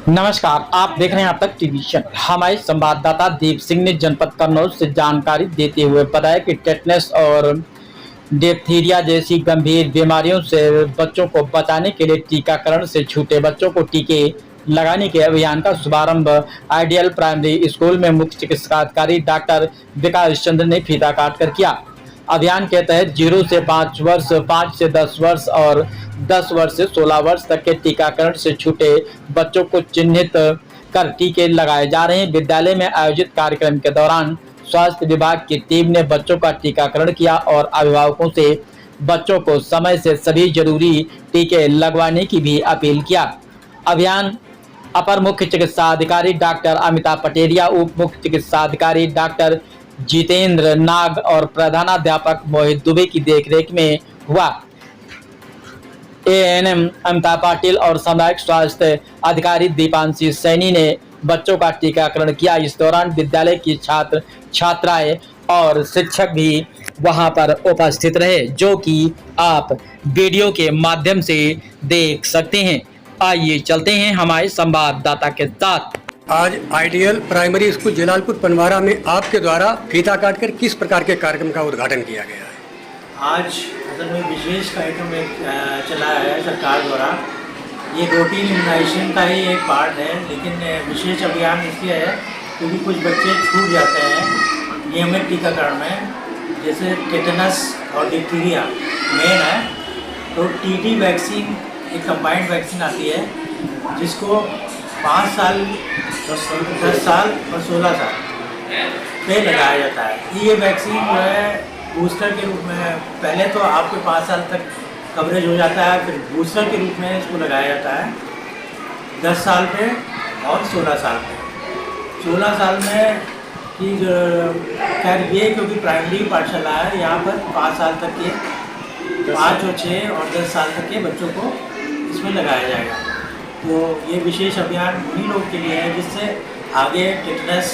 नमस्कार, आप देख रहे हैं अब तक टीवी चैनल। हमारे संवाददाता दीप सिंह ने जनपद कन्नौज से जानकारी देते हुए बताया कि टेटनस और डिप्थीरिया जैसी गंभीर बीमारियों से बच्चों को बचाने के लिए टीकाकरण से छूटे बच्चों को टीके लगाने के अभियान का शुभारंभ आइडियल प्राइमरी स्कूल में मुख्य चिकित्साधिकारी डॉक्टर विकास चंद्र ने फीता काट कर किया। अभियान के तहत 0 से 5 वर्ष, 5 से 10 वर्ष और 10 वर्ष से 16 वर्ष तक के टीकाकरण से छूटे बच्चों को चिन्हित कर टीके लगाए जा रहे हैं। विद्यालय में आयोजित कार्यक्रम के दौरान स्वास्थ्य विभाग की टीम ने बच्चों का टीकाकरण किया और अभिभावकों से बच्चों को समय से सभी जरूरी टीके लगवाने की भी अपील किया। अभियान अपर मुख्य चिकित्सा अधिकारी डॉक्टर अमिता पटेरिया, उप मुख्य चिकित्सा अधिकारी डॉक्टर जितेंद्र नाग और प्रधानाध्यापक मोहित दुबे की देखरेख में हुआ। एएनएम अमिता पाटिल और सामुदायिक स्वास्थ्य अधिकारी दीपांशी सैनी ने बच्चों का टीकाकरण किया। इस दौरान विद्यालय की छात्र छात्राएं और शिक्षक भी वहां पर उपस्थित रहे, जो कि आप वीडियो के माध्यम से देख सकते हैं। आइए चलते हैं हमारे संवाददाता के साथ। आज ideal primary school Jalalpur Panwara में आपके द्वारा फीता काटकर किस प्रकार के कार्यक्रम का उद्घाटन किया गया है? आज असल में विशेष कार्यक्रम चलाया है सरकार द्वारा। ये रूटीन इम्यूनाइजेशन का ही एक पार्ट है, लेकिन विशेष अभियान इसलिए है क्योंकि कुछ बच्चे छूट जाते हैं नियमित टीकाकरण में, जैसे टेटनस और डिप्थीरिया मेन है। तो टीटी वैक्सीन एक कंबाइंड वैक्सीन आती है जिसको 5 साल, 10 साल और 16 साल पे लगाया जाता है। ये वैक्सीन जो है बूस्टर के रूप में, पहले तो आपके 5 साल तक कवरेज हो जाता है, फिर बूस्टर के रूप में इसको लगाया जाता है 10 साल पे और 16 साल पे। 16 साल में कि खैर ये क्योंकि प्राइमरी पाठशाला है, यहाँ पर 5 साल तक के 5 और 6 और 10 साल तक के बच्चों को इसमें लगाया जाएगा। तो ये विशेष अभियान उन्हीं लोग के लिए है जिससे आगे टेटनस,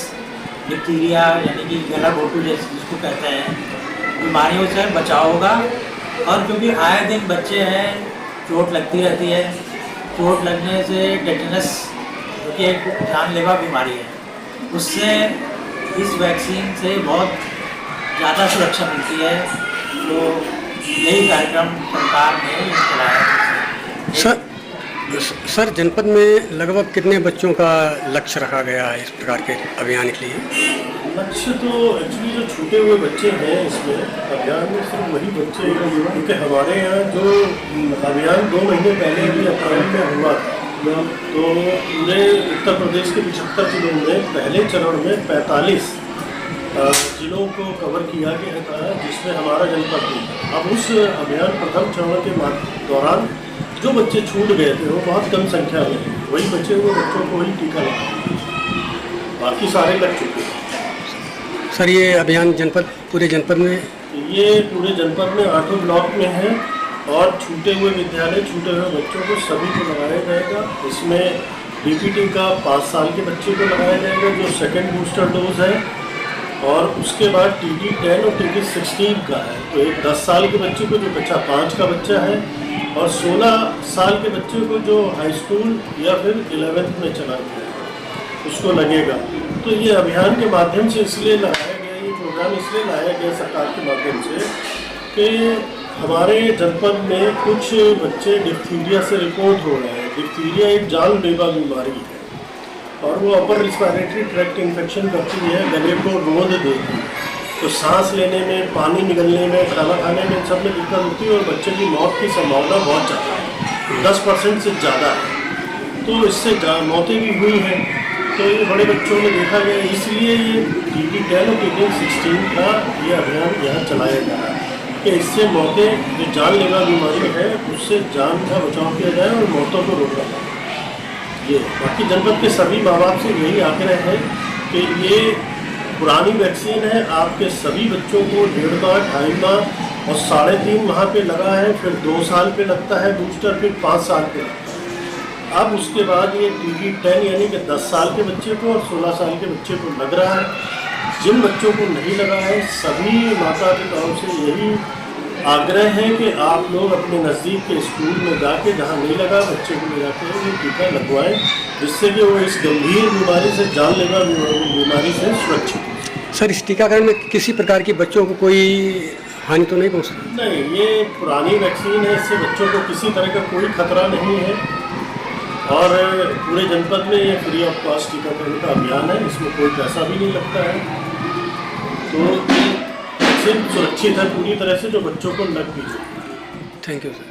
डिप्थीरिया यानी कि गला घोटू जैसे जिसको कहते हैं, बीमारियों से बचाव होगा। और क्योंकि आए दिन बच्चे हैं, चोट लगती रहती है, चोट लगने से टेटनस जो कि एक जानलेवा बीमारी है, उससे इस वैक्सीन से बहुत ज़्यादा सुरक्षा मिलती है। तो यही कार्यक्रम सरकार ने चलाया है। सर, जनपद में लगभग कितने बच्चों का लक्ष्य रखा गया है इस प्रकार के अभियान के लिए? लक्ष्य तो एक्चुअली जो छूटे हुए बच्चे हैं इसमें अभियान में सिर्फ वही बच्चे हैं, क्योंकि हमारे यहाँ जो अभियान 2 महीने पहले भी अप्रैल में हुआ था, तो पूरे उत्तर प्रदेश के 75 जिलों में पहले चरण में 45 जिलों को कवर किया गया था, जिसमें हमारा जनपद भी था। अब उस अभियान प्रथम चरण के दौरान जो बच्चे छूट गए थे वो बहुत कम संख्या में, वही बचे हुए बच्चों को ही टीका लगा, बाकी सारे लग चुके हैं। सर, ये अभियान पूरे जनपद में, ये पूरे जनपद में 8 ब्लॉक में है और छूटे हुए विद्यालय, छूटे हुए बच्चों को सभी को लगाया जाएगा। इसमें डीपीटी का 5 साल के बच्चे को लगाया जाएगा जो सेकेंड बूस्टर डोज है, और उसके बाद TT10 और TT16 का है। तो एक 10 साल के बच्चे को जो बच्चा 5 का बच्चा है, और 16 साल के बच्चे को जो हाई स्कूल या फिर 11th में चला गया है उसको लगेगा। तो ये अभियान के माध्यम से इसलिए लाया गया, ये प्रोग्राम इसलिए लाया गया सरकार के माध्यम से कि हमारे जनपद में कुछ बच्चे डिप्थीरिया से रिपोर्ट हो रहे हैं। डिप्थीरिया एक जानलेवा बीमारी है और वो अपर रिस्पायरेटरी ट्रैक्ट इन्फेक्शन करती है, गले को रोंद देती है, तो सांस लेने में, पानी निकलने में, खाना खाने में, सब में दिक्कत होती है और बच्चे की मौत की संभावना बहुत ज़्यादा है, 10% से ज़्यादा है। तो इससे मौतें भी हुई हैं। तो ये बड़े बच्चों में देखा गया, इसलिए ये TT10 और TT16 का ये अभियान यहाँ चलाया जा रहा है कि इससे मौतें, जो जानलेवा बीमारी है उससे जान का बचाव किया जाए और मौतों को रोका जाए। ये बाकी जनपद के सभी माँ बाप से यही आग्रह है कि ये पुरानी वैक्सीन है, आपके सभी बच्चों को 1.5 माह, 2.5 माह और 3.5 माह पे लगा है, फिर 2 साल पे लगता है बूस्टर, फिर 5 साल पे लगता है। अब उसके बाद ये TT10 यानी कि 10 साल के बच्चे को और 16 साल के बच्चे को लग रहा है। जिन बच्चों को नहीं लगा है, सभी माता पिताओं से यही आग्रह है कि आप लोग अपने नज़दीक के स्कूल में जाके, जहाँ नहीं लगा बच्चे को ले जाके ये टीका लगवाएं, जिससे कि वो इस गंभीर बीमारी से, जानलेवा बीमारी से सुरक्षित हो। सर, इस टीकाकरण में किसी प्रकार की बच्चों को कोई हानि तो नहीं पहुँच सकती? नहीं, ये पुरानी वैक्सीन है, इससे बच्चों को किसी तरह का कोई खतरा नहीं है और पूरे जनपद में ये फ्री ऑफ कॉस्ट टीकाकरण का अभियान है, इसमें कोई पैसा भी नहीं लगता है। तो वैक्सीन सुरक्षित है पूरी तरह से, जो बच्चों को लग भी जाए। Thank you sir.